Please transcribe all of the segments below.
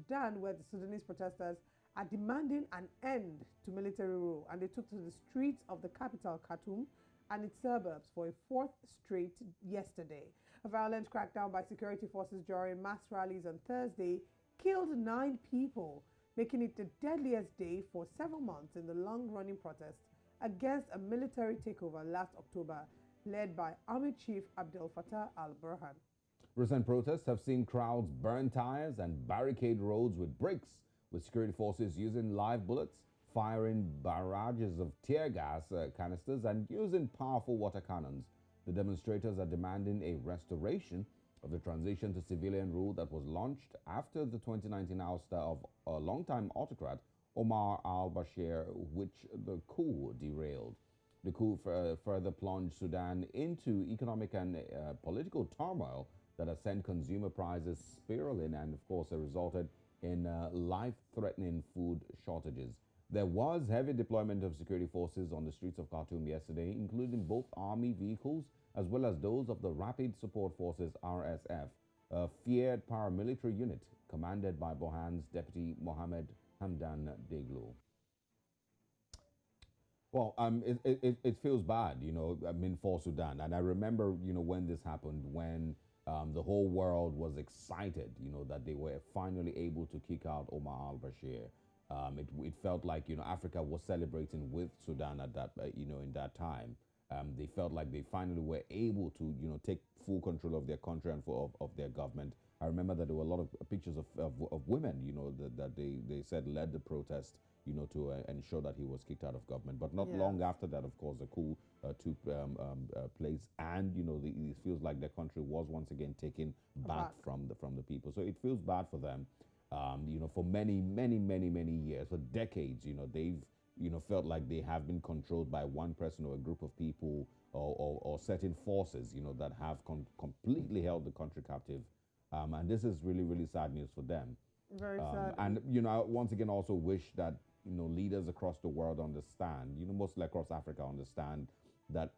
Sudan, where the Sudanese protesters are demanding an end to military rule, and they took to the streets of the capital, Khartoum, and its suburbs for a fourth straight yesterday. A violent crackdown by security forces during mass rallies on Thursday killed 9 people, making it the deadliest day for several months in the long-running protest against a military takeover last October, led by Army Chief Abdel Fattah al-Burhan. Recent protests have seen crowds burn tires and barricade roads with bricks, with security forces using live bullets, firing barrages of tear gas canisters, and using powerful water cannons. The demonstrators are demanding a restoration of the transition to civilian rule that was launched after the 2019 ouster of a longtime autocrat, Omar al-Bashir, which the coup derailed. The coup further plunged Sudan into economic and political turmoil that has sent consumer prices spiraling and, of course, resulted in life-threatening food shortages. There was heavy deployment of security forces on the streets of Khartoum yesterday, including both army vehicles as well as those of the Rapid Support Forces (RSF), a feared paramilitary unit commanded by Burhan's deputy Mohammed Hamdan Daglo. Well, it feels bad, I mean, for Sudan. And I remember, when this happened, when the whole world was excited, that they were finally able to kick out Omar al-Bashir. It felt like, Africa was celebrating with Sudan at that, in that time. They felt like they finally were able to, take full control of their country and of their government. I remember that there were a lot of pictures of women, that they said led the protest, to ensure that he was kicked out of government. But not long after that, of course, the coup took place, and it feels like the country was once again taken back from the people. So it feels bad for them. For many years, for decades, they've felt like they have been controlled by one person or a group of people or certain forces, that have completely held the country captive. And this is really sad news for them. Very sad. And I once again also wish that leaders across the world understand, mostly across Africa, understand that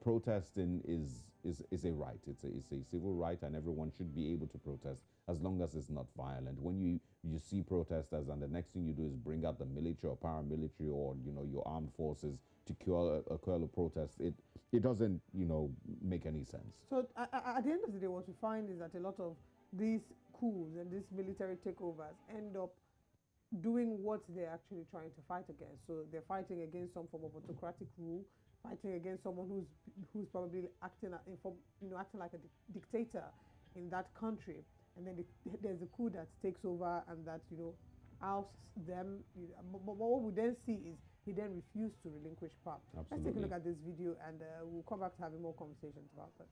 protesting is a right. It's a civil right, and everyone should be able to protest as long as it's not violent. When you see protesters and the next thing you do is bring out the military or paramilitary or your armed forces to quell a protest, it doesn't make any sense. So at the end of the day, what we find is that a lot of these coups and these military takeovers end up doing what they're actually trying to fight against. So they're fighting against some form of autocratic rule, fighting against someone who's probably acting like a dictator in that country, and then there's a coup that takes over and that ousts them. But what we then see is he then refused to relinquish power. Absolutely. Let's take a look at this video, and we'll come back to having more conversations about that.